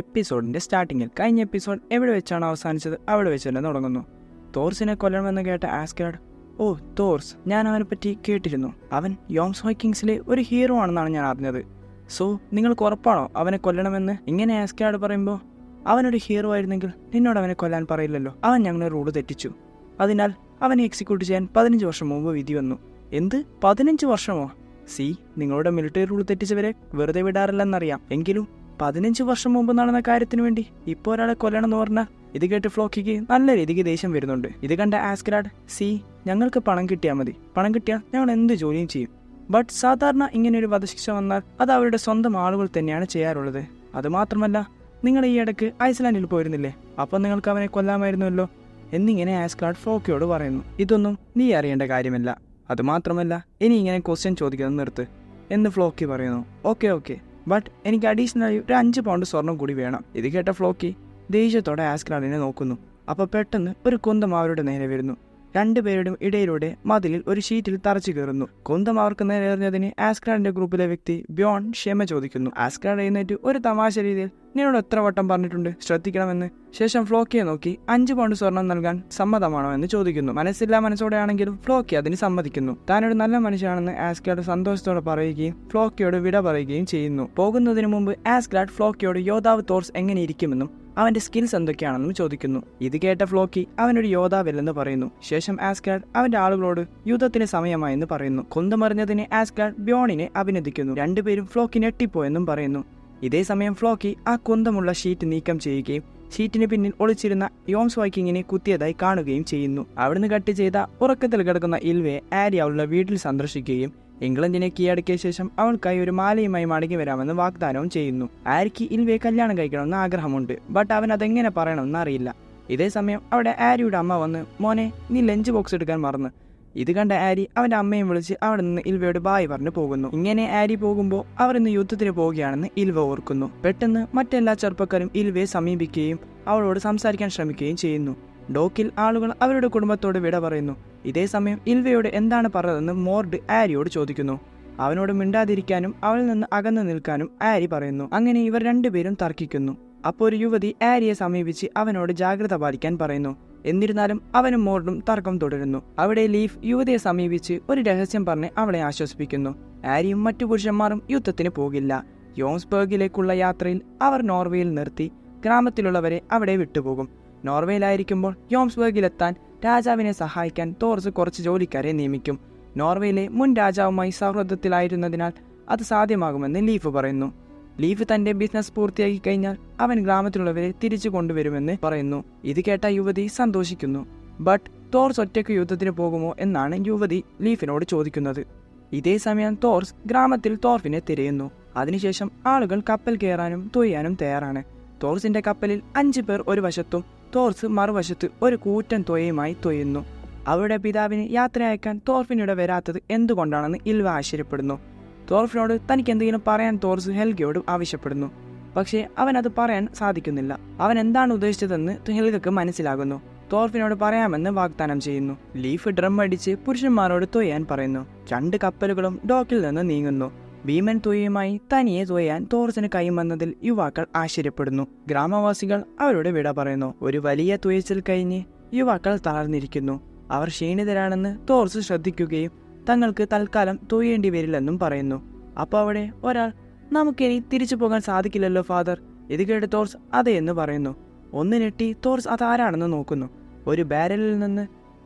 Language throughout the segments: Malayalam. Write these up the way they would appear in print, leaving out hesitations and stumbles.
എപ്പിസോഡിന്റെ സ്റ്റാർട്ടിങ്ങിൽ. കഴിഞ്ഞ എപ്പിസോഡ് എവിടെ വെച്ചാണ് അവസാനിച്ചത് അവിടെ വെച്ച് തന്നെ തുടങ്ങുന്നു. തോർസിനെ കൊല്ലണമെന്ന് കേട്ട ആസ്കാർഡ്, ഓ തോർസ്, ഞാൻ അവനെ പറ്റി കേട്ടിരുന്നു. അവൻ യോംസ്ഹോക്കിങ്സിലെ ഒരു ഹീറോ ആണെന്നാണ് ഞാൻ അറിഞ്ഞത്. സോ നിങ്ങൾക്ക് ഉറപ്പാണോ അവനെ കൊല്ലണമെന്ന്? ഇങ്ങനെ ആസ്കാർഡ് പറയുമ്പോൾ, അവനൊരു ഹീറോ ആയിരുന്നെങ്കിൽ നിന്നോട് അവനെ കൊല്ലാൻ പറയില്ലല്ലോ. അവൻ ഞങ്ങളുടെ റൂള് തെറ്റിച്ചു. അതിനാൽ അവനെ എക്സിക്യൂട്ട് ചെയ്യാൻ 15 വർഷം മുമ്പ് വിധി വന്നു. എന്ത് 15 വർഷമോ? നിങ്ങളുടെ മിലിറ്ററി റൂൾ തെറ്റിച്ചവരെ വെറുതെ വിടാറില്ലെന്നറിയാം. എങ്കിലും 15 വർഷം മുമ്പ് നടന്ന കാര്യത്തിന് വേണ്ടി ഇപ്പോൾ ഒരാളെ കൊല്ലണമെന്ന് പറഞ്ഞാൽ ഇത് കേട്ട് ഫ്ലോക്കിക്ക് നല്ല രീതിക്ക് ദേഷ്യം വരുന്നുണ്ട്. ഇത് കണ്ട ആസ്കാർഡ്, ഞങ്ങൾക്ക് പണം കിട്ടിയാൽ മതി. പണം കിട്ടിയാൽ ഞങ്ങൾ എന്ത് ജോലിയും ചെയ്യും. ബട്ട് സാധാരണ ഇങ്ങനെയൊരു വധശിക്ഷ വന്നാൽ അത് അവരുടെ സ്വന്തം ആളുകൾ തന്നെയാണ് ചെയ്യാറുള്ളത്. അതുമാത്രമല്ല, നിങ്ങൾ ഈ ഇടയ്ക്ക് ഐസ്ലാൻഡിൽ പോയിരുന്നില്ലേ? അപ്പം നിങ്ങൾക്ക് അവനെ കൊല്ലാമായിരുന്നല്ലോ എന്നിങ്ങനെ ആസ്കാർഡ് ഫ്ലോക്കിയോട് പറയുന്നു. ഇതൊന്നും നീ അറിയേണ്ട കാര്യമല്ല. അതുമാത്രമല്ല, ഇനി ഇങ്ങനെ ക്വസ്റ്റ്യൻ ചോദിക്കുന്നത് നിർത്ത് എന്ന് ഫ്ലോക്കി പറയുന്നു. ഓക്കെ, ബട്ട് എനിക്ക് അഡീഷണലായി ഒരു 5 പൗണ്ട് സ്വർണം കൂടി വേണം. ഇത് കേട്ട ഫ്ലോക്കി ദേഷ്യത്തോടെ ആസ്കാർഡിനെ നോക്കുന്നു. അപ്പോൾ പെട്ടെന്ന് ഒരു കുന്തം അവരുടെ നേരെ വരുന്നു. രണ്ടുപേരുടെയും ഇടയിലൂടെ മതിലിൽ ഒരു ഷീറ്റിൽ തറച്ചു കയറുന്നു. കുന്തം അവർക്ക് നേരെ എറിഞ്ഞതിന് ആസ്കാർഡിന്റെ ഗ്രൂപ്പിലെ വ്യക്തി ബ്യോൺ ക്ഷമ ചോദിക്കുന്നു. ആസ്കാർഡ് എഴുന്നേറ്റ് ഒരു തമാശ രീതിയിൽ, നിന്നോട് എത്ര വട്ടം പറഞ്ഞിട്ടുണ്ട് ശ്രദ്ധിക്കണമെന്ന്. ശേഷം ഫ്ലോക്കിയെ നോക്കി 5 പൗണ്ട് സ്വർണം നൽകാൻ സമ്മതമാണോ എന്ന് ചോദിക്കുന്നു. മനസ്സില്ലാ മനസ്സോടെയാണെങ്കിലും ഫ്ലോക്കി അതിന് സമ്മതിക്കുന്നു. താനൊരു നല്ല മനുഷ്യനാണെന്ന് ആസ്കാർഡ് സന്തോഷത്തോടെ പറയുകയും ഫ്ലോക്കിയോട് വിട പറയുകയും ചെയ്യുന്നു. പോകുന്നതിന് മുമ്പ് ആസ്കാർഡ് ഫ്ലോക്കിയോട് യോദ്ധാവ് തോർസ് എങ്ങനെ ഇരിക്കുമെന്നും അവന്റെ സ്കിൽസ് എന്തൊക്കെയാണെന്നും ചോദിക്കുന്നു. ഇത് കേട്ട ഫ്ലോക്കി അവനൊരു യോദ്ധാവില്ലെന്ന് പറയുന്നു. ശേഷം ആസ്കാർഡ് അവന്റെ ആളുകളോട് യുദ്ധത്തിന് സമയമായെന്ന് പറയുന്നു. കുന്തമറിഞ്ഞതിന് ആസ്കാർഡ് ബ്യോണിനെ അഭിനന്ദിക്കുന്നു. രണ്ടുപേരും ഫ്ലോക്കി ഞെട്ടിപ്പോയെന്നും പറയുന്നു. ഇതേ സമയം ഫ്ലോക്കി ആ കുന്തമുള്ള ഷീറ്റ് നീക്കം ചെയ്യുകയും ഷീറ്റിന് പിന്നിൽ ഒളിച്ചിരുന്ന യോംസ്ഹോക്കിങ്ങിനെ കുത്തിയതായി കാണുകയും ചെയ്യുന്നു. അവിടുന്ന് കട്ട് ചെയ്ത ഉറക്കത്തിൽ കിടക്കുന്ന ഇൽവയെ ആരി അവളുടെ വീട്ടിൽ സന്ദർശിക്കുകയും ഇംഗ്ലണ്ടിനെ കീഴടക്കിയ ശേഷം അവൾക്കായി ഒരു മാലയുമായി മടങ്ങി വരാമെന്ന് വാഗ്ദാനവും ചെയ്യുന്നു. ആരിക്ക് ഇൽവയെ കല്യാണം കഴിക്കണമെന്ന് ആഗ്രഹമുണ്ട്. ബട്ട് അവൻ അതെങ്ങനെ പറയണമെന്ന് അറിയില്ല. ഇതേ സമയം അവിടെ ആരിയുടെ അമ്മ വന്ന്, മോനെ, നീ ലഞ്ച് ബോക്സ് എടുക്കാൻ മറന്നു. ഇത് കണ്ട ആരി അവന്റെ അമ്മയും വിളിച്ച് അവിടെ നിന്ന് ഇൽവയോട് ബായ് പറഞ്ഞു പോകുന്നു. ഇങ്ങനെ ആരി പോകുമ്പോൾ അവർ ഇന്ന് യുദ്ധത്തിന് പോവുകയാണെന്ന് ഇൽവ ഓർക്കുന്നു. പെട്ടെന്ന് മറ്റെല്ലാ ചെറുപ്പക്കാരും ഇൽവയെ സമീപിക്കുകയും അവളോട് സംസാരിക്കാൻ ശ്രമിക്കുകയും ചെയ്യുന്നു. ഡോക്കിൽ ആളുകൾ അവരുടെ കുടുംബത്തോട് വിട പറയുന്നു. ഇതേ സമയം ഇൽവയോട് എന്താണ് പറഞ്ഞതെന്ന് മോർഡ് ആരിയോട് ചോദിക്കുന്നു. അവനോട് മിണ്ടാതിരിക്കാനും അവളിൽ നിന്ന് അകന്നു നിൽക്കാനും ആരി പറയുന്നു. അങ്ങനെ ഇവർ രണ്ടുപേരും തർക്കിക്കുന്നു. അപ്പോൾ ഒരു യുവതി ആരിയെ സമീപിച്ച് അവനോട് ജാഗ്രത പാലിക്കാൻ പറയുന്നു. എന്നിരുന്നാലും അവനും മോർഡും തർക്കം തുടരുന്നു. അവിടെ ലീഫ് യുവതിയെ സമീപിച്ച് ഒരു രഹസ്യം പറഞ്ഞ് അവളെ ആശ്വസിപ്പിക്കുന്നു. ആരിയും മറ്റു പുരുഷന്മാരും യുദ്ധത്തിന് പോകില്ല. യോംസ്ബർഗിലേക്കുള്ള യാത്രയിൽ അവർ നോർവേയിൽ നിർത്തി ഗ്രാമത്തിലുള്ളവരെ അവിടെ വിട്ടുപോകും. നോർവേയിലായിരിക്കുമ്പോൾ യോംസ്ബർഗിലെത്താൻ രാജാവിനെ സഹായിക്കാൻ തോർസ് കുറച്ച് ജോലിക്കാരെ നിയമിക്കും. നോർവേയിലെ മുൻ രാജാവുമായി സൗഹൃദത്തിലായിരുന്നതിനാൽ അത് സാധ്യമാകുമെന്ന് ലീഫ് പറയുന്നു. ലീഫ് തന്റെ ബിസിനസ് പൂർത്തിയാക്കി കഴിഞ്ഞാൽ അവൻ ഗ്രാമത്തിലുള്ളവരെ തിരിച്ചു കൊണ്ടുവരുമെന്ന് പറയുന്നു. ഇത് കേട്ട യുവതി സന്തോഷിക്കുന്നു. ബട്ട് തോർസ് ഒറ്റയ്ക്ക് യുദ്ധത്തിന് പോകുമോ എന്നാണ് യുവതി ലീഫിനോട് ചോദിക്കുന്നത്. ഇതേ സമയം തോർസ് ഗ്രാമത്തിൽ തോർഫിനെ തിരയുന്നു. അതിനുശേഷം ആളുകൾ കപ്പൽ കയറാനും തൊയ്യാനും തയ്യാറാണ്. തോർസിന്റെ കപ്പലിൽ 5 പേർ ഒരു വശത്തും തോർസ് മറുവശത്ത് ഒരു കൂറ്റൻ തൊയ്യുമായി തൊയ്യുന്നു. അവരുടെ പിതാവിന് യാത്ര അയക്കാൻ തോർഫിനിടെ വരാത്തത് എന്തുകൊണ്ടാണെന്ന് ഇൽവ ആശ്ചര്യപ്പെടുന്നു. തോർഫിനോട് തനിക്ക് എന്തെങ്കിലും പറയാൻ തോർസ് ഹെൽഗയോട് ആവശ്യപ്പെടുന്നു. പക്ഷേ അവൻ അത് പറയാൻ സാധിക്കുന്നില്ല. അവൻ എന്താണ് ഉദ്ദേശിച്ചതെന്ന് ഹെൽഗക്ക് മനസ്സിലാകുന്നു. തോർഫിനോട് പറയാമെന്ന് വാഗ്ദാനം ചെയ്യുന്നു. ലീഫ് ഡ്രം അടിച്ച് പുരുഷന്മാരോട് തൊയ്യാൻ പറയുന്നു. 2 കപ്പലുകളും ഡോക്കിൽ നിന്ന് നീങ്ങുന്നു. ഭീമൻ തൊയ്യുമായി തനിയെ തൊയ്യാൻ തോർസിന് കൈവന്നതിൽ യുവാക്കൾ ആശ്ചര്യപ്പെടുന്നു. ഗ്രാമവാസികൾ അവരോട് വിട പറയുന്നു. ഒരു വലിയ തുയച്ചിൽ കഴിഞ്ഞ് യുവാക്കൾ തളർന്നിരിക്കുന്നു. അവർ ക്ഷീണിതരാണെന്ന് തോർസ് ശ്രദ്ധിക്കുകയും തങ്ങൾക്ക് തൽക്കാലം തൊയ്യേണ്ടി വരില്ലെന്നും പറയുന്നു. അപ്പോൾ അവിടെ ഒരാൾ, നമുക്കിനി തിരിച്ചു പോകാൻ സാധിക്കില്ലല്ലോ ഫാദർ. ഇത് കേട്ട് തോർസ് അതെ എന്ന് പറയുന്നു. ഒന്ന് ഞെട്ടി തോർസ് അതാരാണെന്ന് നോക്കുന്നു. ഒരു ബാരലിൽ നിന്ന്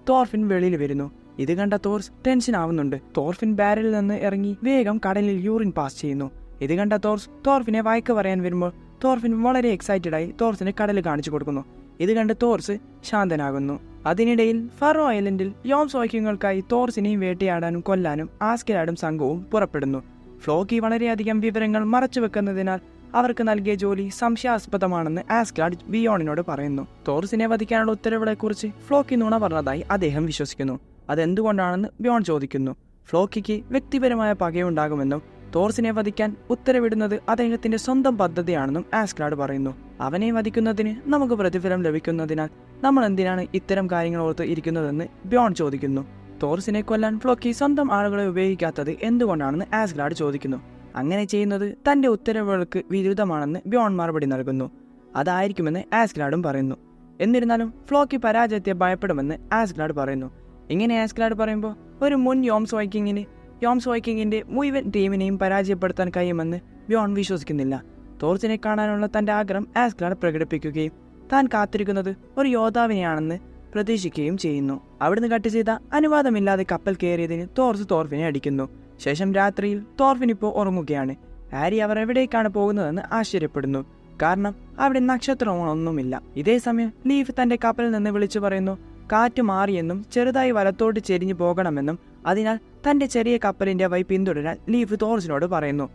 തോർഫിൻ വെളിയിൽ വരുന്നു. ഇത് കണ്ട തോർസ് ടെൻഷൻ ആവുന്നുണ്ട്. തോർഫിൻ ബാരലിൽ നിന്ന് ഇറങ്ങി വേഗം കടലിൽ യൂറിൻ പാസ് ചെയ്യുന്നു. ഇത് കണ്ട തോർസ് തോർഫിനെ വായ്ക്ക് പറയാൻ വരുമ്പോൾ തോർഫിൻ വളരെ എക്സൈറ്റഡായി തോർസിന് കടൽ കാണിച്ചു കൊടുക്കുന്നു. ഇത് കണ്ട് തോർസ് ശാന്തനാകുന്നു. അതിനിടയിൽ ഫറോ ഐലൻഡിൽ യോംസ്ഹോക്കിങ്ങുകൾക്കായി തോർസിനെയും വേട്ടയാടാനും കൊല്ലാനും ആസ്കാർഡും സംഘവും പുറപ്പെടുന്നു. ഫ്ലോക്കി വളരെയധികം വിവരങ്ങൾ മറച്ചുവെക്കുന്നതിനാൽ അവർക്ക് നൽകിയ ജോലി സംശയാസ്പദമാണെന്ന് ആസ്കാർഡ് ബ്യോണിനോട് പറയുന്നു. തോർസിനെ വധിക്കാനുള്ള ഉത്തരവുകളെക്കുറിച്ച് ഫ്ലോക്കി നുണ പറഞ്ഞതായി അദ്ദേഹം വിശ്വസിക്കുന്നു. അതെന്തുകൊണ്ടാണെന്ന് ബ്യോൺ ചോദിക്കുന്നു. ഫ്ലോക്കിക്ക് വ്യക്തിപരമായ പകയുണ്ടാകുമെന്നും തോർസിനെ വധിക്കാൻ ഉത്തരവിടുന്നത് അദ്ദേഹത്തിന്റെ സ്വന്തം പദ്ധതിയാണെന്നും ആസ്കാർഡ് പറയുന്നു. അവനെ വധിക്കുന്നതിന് നമുക്ക് പ്രതിഫലം ലഭിക്കുന്നതിനാൽ നമ്മൾ എന്തിനാണ് ഇത്തരം കാര്യങ്ങൾ ഓർത്ത് ഇരിക്കുന്നതെന്ന് ബ്യോൺ ചോദിക്കുന്നു. തോർസിനെ കൊല്ലാൻ ഫ്ലോക്കി സ്വന്തം ആളുകളെ ഉപയോഗിക്കാത്തത് എന്തുകൊണ്ടാണെന്ന് ആസ്കാർഡ് ചോദിക്കുന്നു. അങ്ങനെ ചെയ്യുന്നത് തന്റെ ഉത്തരവുകൾക്ക് വിരുദ്ധമാണെന്ന് ബിയോൺ മറുപടി നൽകുന്നു. അതായിരിക്കുമെന്ന് ആസ്ഗ്ലാർഡും പറയുന്നു. എന്നിരുന്നാലും ഫ്ലോക്കി പരാജയത്തെ ഭയപ്പെടുമെന്ന് ആസ്ഗ്ലാർഡ് പറയുന്നു. ഇങ്ങനെ ആസ്ഗ്ലാർഡ് പറയുമ്പോൾ ഒരു മുൻ യോംസ് വൈക്കിങ്ങിന്റെ മുഴുവൻ ടീമിനെയും പരാജയപ്പെടുത്താൻ കഴിയുമെന്ന് ബിയോൺ വിശ്വസിക്കുന്നില്ല. തോർസിനെ കാണാനുള്ള തന്റെ ആഗ്രഹം ആസ്ഗ്ലാർഡ് പ്രകടിപ്പിക്കുകയും താൻ കാത്തിരിക്കുന്നത് ഒരു യോദ്ധാവിനെയാണെന്ന് പ്രതീക്ഷിക്കുകയും ചെയ്യുന്നു. അവിടുന്ന് കട്ട് ചെയ്ത അനുവാദമില്ലാതെ കപ്പൽ കയറിയതിന് തോർഫിനെ അടിക്കുന്നു. ശേഷം രാത്രിയിൽ തോർഫിൻ ഇപ്പോൾ ഉറങ്ങുകയാണ്. ഹാരി അവർ എവിടേക്കാണ് പോകുന്നതെന്ന് ആശ്ചര്യപ്പെടുന്നു. കാരണം അവിടെ നക്ഷത്രമൊന്നുമില്ല. ഇതേ സമയം ലീഫ് തന്റെ കപ്പലിൽ നിന്ന് വിളിച്ചു പറയുന്നു കാറ്റ് മാറിയെന്നും ചെറുതായി വലത്തോട്ട് ചെരിഞ്ഞു പോകണമെന്നും അതിനാൽ തന്റെ ചെറിയ കപ്പലിന്റെ വഴി പിന്തുടരാൻ ലീഫ് തോർസിനോട് പറയുന്നു.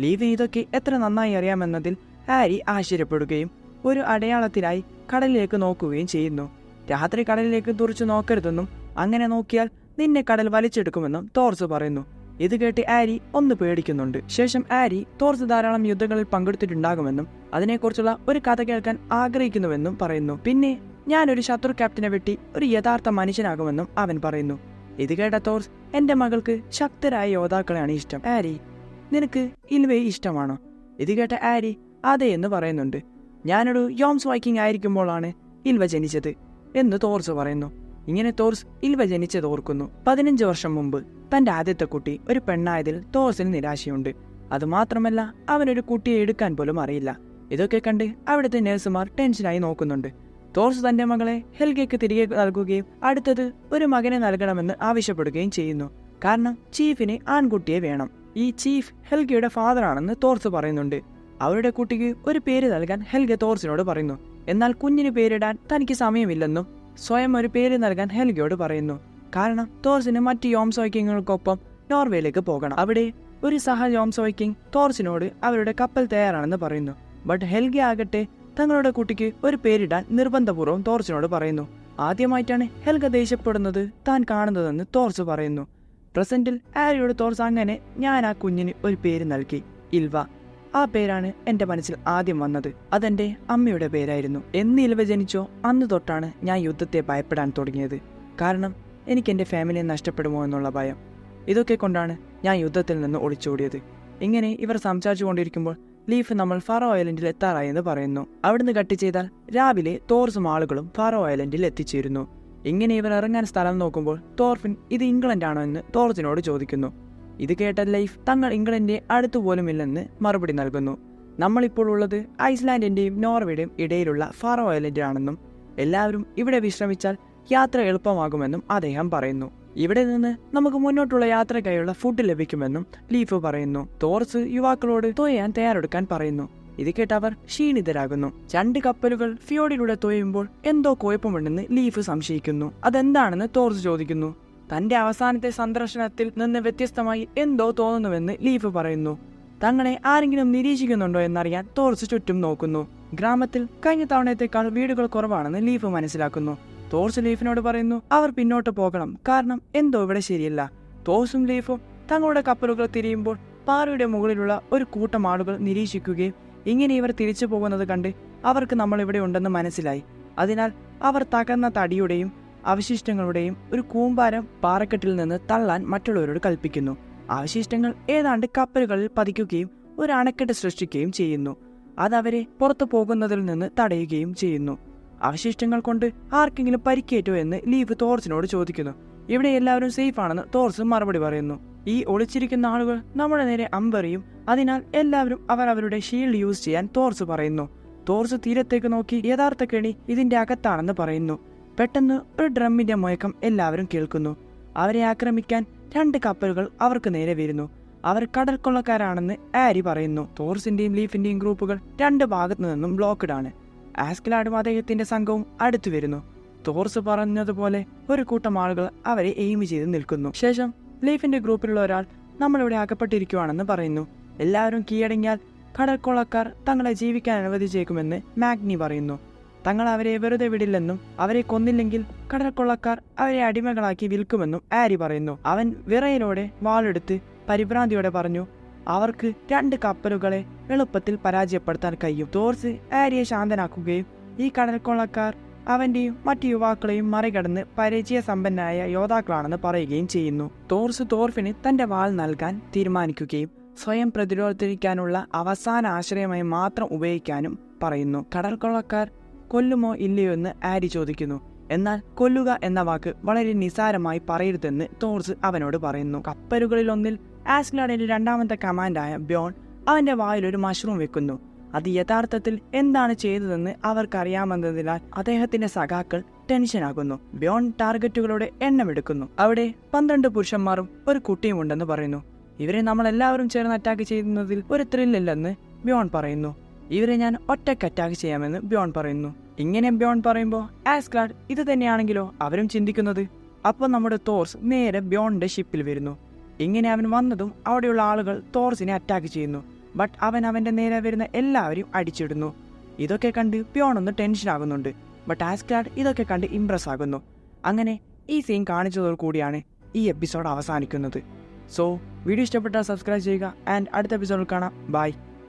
ലീഫ് ഇതൊക്കെ എത്ര നന്നായി അറിയാമെന്നതിൽ ഹാരി ആശ്ചര്യപ്പെടുകയും ഒരു അടയാളത്തിനായി കടലിലേക്ക് നോക്കുകയും ചെയ്യുന്നു. രാത്രി കടലിലേക്ക് തുറച്ചു നോക്കരുതെന്നും അങ്ങനെ നോക്കിയാൽ നിന്നെ കടൽ വലിച്ചെടുക്കുമെന്നും തോർസ് പറയുന്നു. ഇത് കേട്ട് ഹാരി ഒന്ന് പേടിക്കുന്നുണ്ട്. ശേഷം ഹാരി തോർസ് ധാരാളം യുദ്ധങ്ങളിൽ പങ്കെടുത്തിട്ടുണ്ടാകുമെന്നും അതിനെക്കുറിച്ചുള്ള ഒരു കഥ കേൾക്കാൻ ആഗ്രഹിക്കുന്നുവെന്നും പറയുന്നു. പിന്നെ ഞാനൊരു ശത്രു ക്യാപ്റ്റനെ വെട്ടി ഒരു യഥാർത്ഥ മനുഷ്യനാകുമെന്നും അവൻ പറയുന്നു. ഇത് കേട്ട തോർസ് എന്റെ മകൾക്ക് ശക്തരായ യോദ്ധാക്കളെയാണ് ഇഷ്ടം. ഹാരി, നിനക്ക് ഇൽവയെ ഇഷ്ടമാണോ? ഇത് കേട്ട ഹാരി അതെ എന്ന് പറയുന്നുണ്ട്. ഞാനൊരു യോംസ് വൈക്കിംഗ് ആയിരിക്കുമ്പോഴാണ് ഇൽവ ജനിച്ചത് എന്ന് തോർസ് പറയുന്നു. ഇങ്ങനെ തോർസ് ഇൽവ ജനിച്ചത് ഓർക്കുന്നു. 15 വർഷം മുമ്പ് തന്റെ ആദ്യത്തെ കുട്ടി ഒരു പെണ്ണായതിൽ തോർസിന് നിരാശയുണ്ട്. അതുമാത്രമല്ല അവനൊരു കുട്ടിയെ എടുക്കാൻ പോലും അറിയില്ല. ഇതൊക്കെ കണ്ട് അവിടുത്തെ നഴ്സുമാർ ടെൻഷനായി നോക്കുന്നുണ്ട്. തോർസ് തന്റെ മകളെ ഹെൽഗയ്ക്ക് തിരികെ നൽകുകയും അടുത്തത് ഒരു മകനെ നൽകണമെന്ന് ആവശ്യപ്പെടുകയും ചെയ്യുന്നു. കാരണം ചീഫിന് ആൺകുട്ടിയെ വേണം. ഈ ചീഫ് ഹെൽഗയുടെ ഫാദറാണെന്ന് തോർസ് പറയുന്നുണ്ട്. അവരുടെ കുട്ടിക്ക് ഒരു പേര് നൽകാൻ ഹെൽഗ തോർസിനോട് പറയുന്നു. എന്നാൽ കുഞ്ഞിന് പേരിടാൻ തനിക്ക് സമയമില്ലെന്നും സ്വയം ഒരു പേര് നൽകാൻ ഹെൽഗയോട് പറയുന്നു. കാരണം തോർസിന് മറ്റ് യോംസ് വൈക്കിങ്ങുകൾക്കൊപ്പം നോർവേയിലേക്ക് പോകണം. അവിടെ ഒരു സഹ യോംസ് വൈക്കിംഗ് തോർസിനോട് അവരുടെ കപ്പൽ തയ്യാറാണെന്ന് പറയുന്നു. ബട്ട് ഹെൽഗ ആകട്ടെ തങ്ങളുടെ കുട്ടിക്ക് ഒരു പേരിടാൻ നിർബന്ധപൂർവ്വം തോർസിനോട് പറയുന്നു. ആദ്യമായിട്ടാണ് ഹെൽഗ ദേഷ്യപ്പെടുന്നത് താൻ കാണുന്നതെന്ന് തോർസ് പറയുന്നു. പ്രസന്റിൽ ഹാരിയോട് തോർസ് അങ്ങനെ ഞാൻ ആ കുഞ്ഞിന് ഒരു പേര് നൽകി, ഇൽവ. ആ പേരാണ് എന്റെ മനസ്സിൽ ആദ്യം വന്നത്. അതെന്റെ അമ്മയുടെ പേരായിരുന്നു. എന്ന് ഇൽവ ജനിച്ചോ അന്ന് തൊട്ടാണ് ഞാൻ യുദ്ധത്തെ ഭയപ്പെടാൻ തുടങ്ങിയത്. കാരണം എനിക്ക് എന്റെ ഫാമിലിയെ നഷ്ടപ്പെടുമോ എന്നുള്ള ഭയം. ഇതൊക്കെ കൊണ്ടാണ് ഞാൻ യുദ്ധത്തിൽ നിന്ന് ഒളിച്ചോടിയത്. ഇങ്ങനെ ഇവർ സംസാരിച്ചു കൊണ്ടിരിക്കുമ്പോൾ ലീഫ് നമ്മൾ ഫാറോ ഐലൻഡിൽ എത്താറായെന്ന് പറയുന്നു. അവിടുന്ന് കട്ട് ചെയ്താൽ രാവിലെ തോർസും ആളുകളും ഫാറോ ഐലൻഡിൽ എത്തിച്ചേരുന്നു. ഇങ്ങനെ ഇവർ ഇറങ്ങാൻ സ്ഥലം നോക്കുമ്പോൾ തോർഫിൻ ഇത് ഇംഗ്ലണ്ട് ആണോ എന്ന് തോർസിനോട് ചോദിക്കുന്നു. ഇത് കേട്ട ലൈഫ് തങ്ങൾ ഇംഗ്ലണ്ടിന്റെ അടുത്തുപോലുമില്ലെന്ന് മറുപടി നൽകുന്നു. നമ്മളിപ്പോൾ ഉള്ളത് ഐസ്ലാൻഡിന്റെയും നോർവേയുടെയും ഇടയിലുള്ള ഫാറോ ഐലൻഡിലാണെന്നും എല്ലാവരും ഇവിടെ വിശ്രമിച്ചാൽ യാത്ര എളുപ്പമാകുമെന്നും അദ്ദേഹം പറയുന്നു. ഇവിടെ നിന്ന് നമുക്ക് മുന്നോട്ടുള്ള യാത്രയ്ക്കായുള്ള ഫുഡ് ലഭിക്കുമെന്നും ലീഫ് പറയുന്നു. തോർസ് യുവാക്കളോട് തോയാൻ തയ്യാറെടുക്കാൻ പറയുന്നു. ഇത് കേട്ട് അവർ ക്ഷീണിതരാകുന്നു. 2 കപ്പലുകൾ ഫിയോഡിലൂടെ തോയുമ്പോൾ എന്തോ കുഴപ്പമുണ്ടെന്ന് ലീഫ് സംശയിക്കുന്നു. അതെന്താണെന്ന് തോർസ് ചോദിക്കുന്നു. തന്റെ അവസാനത്തെ സന്ദർശനത്തിൽ നിന്ന് വ്യത്യസ്തമായി എന്തോ തോന്നുന്നുവെന്ന് ലീഫ് പറയുന്നു. തങ്ങളെ ആരെങ്കിലും നിരീക്ഷിക്കുന്നുണ്ടോ എന്നറിയാൻ തോർസ് ചുറ്റും നോക്കുന്നു. ഗ്രാമത്തിൽ കഴിഞ്ഞ തവണത്തേക്കാൾ വീടുകൾ കുറവാണെന്ന് ലീഫ് മനസ്സിലാക്കുന്നു. തോർസ് ലീഫിനോട് പറയുന്നു അവർ പിന്നോട്ട് പോകണം, കാരണം എന്തോ ഇവിടെ ശരിയല്ല. തോർസും ലീഫും തങ്ങളുടെ കപ്പലുകൾ തിരിയുമ്പോൾ പാറയുടെ മുകളിലുള്ള ഒരു കൂട്ടം ആളുകൾ നിരീക്ഷിക്കുകയും ഇങ്ങനെ ഇവർ തിരിച്ചു പോകുന്നത് കണ്ട് അവർക്ക് നമ്മൾ ഇവിടെ ഉണ്ടെന്ന് മനസ്സിലായി. അതിനാൽ അവർ തകർന്ന തടിയുടെയും അവശിഷ്ടങ്ങളുടെയും ഒരു കൂമ്പാരം പാറക്കെട്ടിൽ നിന്ന് തള്ളാൻ മറ്റുള്ളവരോട് കൽപ്പിക്കുന്നു. അവശിഷ്ടങ്ങൾ ഏതാണ്ട് കപ്പലുകളിൽ പതിക്കുകയും ഒരു അണക്കെട്ട് സൃഷ്ടിക്കുകയും ചെയ്യുന്നു. അതവരെ പുറത്തു പോകുന്നതിൽ നിന്ന് തടയുകയും ചെയ്യുന്നു. അവശിഷ്ടങ്ങൾ കൊണ്ട് ആർക്കെങ്കിലും പരിക്കേറ്റോ എന്ന് ലീഫ് തോർസിനോട് ചോദിക്കുന്നു. ഇവിടെ എല്ലാവരും സേഫ് ആണെന്ന് തോർസ് മറുപടി പറയുന്നു. ഈ ഒളിച്ചിരിക്കുന്ന ആളുകൾ നമ്മുടെ നേരെ അമ്പെറിയും, അതിനാൽ എല്ലാവരും അവരുടെ ഷീൽഡ് യൂസ് ചെയ്യാൻ തോർസ് പറയുന്നു. തോർസ് തീരത്തേക്ക് നോക്കി യഥാർത്ഥ കെണി ഇതിന്റെ അകത്താണെന്ന് പറയുന്നു. പെട്ടെന്ന് ഒരു ഡ്രമ്മിന്റെ മുഴക്കം എല്ലാവരും കേൾക്കുന്നു. അവരെ ആക്രമിക്കാൻ 2 കപ്പലുകൾ അവർക്ക് നേരെ വരുന്നു. അവർ കടൽ കൊള്ളക്കാരാണെന്ന് ഹാരി പറയുന്നു. തോർസിന്റെയും ലീഫിന്റെയും ഗ്രൂപ്പുകൾ 2 ഭാഗത്തു നിന്നും ബ്ലോക്ക്ഡ് ആണ്. ആസ്ഗ്ലാർഡും അദ്ദേഹത്തിന്റെ സംഘവും അടുത്തു വരുന്നു. തോർസ് പറഞ്ഞതുപോലെ ഒരു കൂട്ടം ആളുകൾ അവരെ എയിം ചെയ്ത് നിൽക്കുന്നു. ശേഷം ലീഫിന്റെ ഗ്രൂപ്പിലുള്ള ഒരാൾ നമ്മളിവിടെ അകപ്പെട്ടിരിക്കുവാണെന്ന് പറയുന്നു. എല്ലാവരും കീഴടങ്ങിയാൽ കടൽ കൊള്ളക്കാർ തങ്ങളെ ജീവിക്കാൻ അനുവദിച്ചേക്കുമെന്ന് മാഗ്നി പറയുന്നു. തങ്ങൾ അവരെ വെറുതെ വിടില്ലെന്നും അവരെ കൊന്നില്ലെങ്കിൽ കടൽ കൊള്ളക്കാർ അവരെ അടിമകളാക്കി വിൽക്കുമെന്നും ഹാരി പറയുന്നു. അവൻ വിറയലോടെ വാളെടുത്ത് പരിഭ്രാന്തിയോടെ പറഞ്ഞു അവർക്ക് 2 കപ്പലുകളെ എളുപ്പത്തിൽ പരാജയപ്പെടുത്താൻ കഴിയും. തോർസ് ഹാരിയെ ശാന്തനാക്കുകയും ഈ കടൽ കൊള്ളക്കാർ അവന്റെയും മറ്റു യുവാക്കളെയും മറികടന്ന് പരിചയസമ്പന്നരായ യോദ്ധാക്കളാണെന്ന് പറയുകയും ചെയ്യുന്നു. തോർസ് തോർഫിന് തന്റെ വാൾ നൽകാൻ തീരുമാനിക്കുകയും സ്വയം പ്രതിരോധിക്കാനുള്ള അവസാന ആശ്രയമായി മാത്രം ഉപയോഗിക്കാനും പറയുന്നു. കടൽക്കൊള്ളക്കാർ കൊല്ലുമോ ഇല്ലയോ എന്ന് ആരി ചോദിക്കുന്നു. എന്നാൽ കൊല്ലുക എന്ന വാക്ക് വളരെ നിസാരമായി പറയരുതെന്ന് തോർസ് അവനോട് പറയുന്നു. കപ്പലുകളിലൊന്നിൽ ആസ്ഗ്ലാഡിന്റെ രണ്ടാമത്തെ കമാൻഡായ ബ്യോൺ അവന്റെ വായിലൊരു മഷ്റൂം വെക്കുന്നു. അത് യഥാർത്ഥത്തിൽ എന്താണ് ചെയ്തതെന്ന് അവർക്കറിയാമെന്നതിനാൽ അദ്ദേഹത്തിന്റെ സഖാക്കൾ ടെൻഷനാകുന്നു. ബ്യോൺ ടാർഗറ്റുകളുടെ എണ്ണമെടുക്കുന്നു. അവിടെ 12 പുരുഷന്മാരും ഒരു കുട്ടിയും ഉണ്ടെന്ന് പറയുന്നു. ഇവരെ നമ്മളെല്ലാവരും ചേർന്ന് അറ്റാക്ക് ചെയ്യുന്നതിൽ ഒരു ത്രില്ലില്ലെന്ന് ബ്യോൺ പറയുന്നു. ഇവരെ ഞാൻ ഒറ്റയ്ക്ക് അറ്റാക്ക് ചെയ്യാമെന്ന് ബ്യോൺ പറയുന്നു. ഇങ്ങനെ ബ്യോൺ പറയുമ്പോൾ ആസ്ഗ്ലാഡ് ഇത് തന്നെയാണെങ്കിലോ അവരും ചിന്തിക്കുന്നത്. അപ്പോൾ നമ്മുടെ തോർസ് നേരെ ബ്യോണിന്റെ ഷിപ്പിൽ വരുന്നു. ഇങ്ങനെ അവൻ വന്നതും അവിടെയുള്ള ആളുകൾ തോർസിനെ അറ്റാക്ക് ചെയ്യുന്നു. ബട്ട് അവൻ അവന്റെ നേരെ വരുന്ന എല്ലാവരെയും അടിച്ചിടുന്നു. ഇതൊക്കെ കണ്ട് ബ്യോൺ ഒന്ന് ടെൻഷനാകുന്നുണ്ട്. ബട്ട് ആസ്ഗ്ലാഡ് ഇതൊക്കെ കണ്ട് ഇംപ്രസ് ആകുന്നു. അങ്ങനെ ഈ സീൻ കാണിച്ചതോടുകൂടിയാണ് ഈ എപ്പിസോഡ് അവസാനിക്കുന്നത്. സോ വീഡിയോ ഇഷ്ടപ്പെട്ടാൽ സബ്സ്ക്രൈബ് ചെയ്യുക ആൻഡ് അടുത്ത എപ്പിസോഡിൽ കാണാം. ബൈ.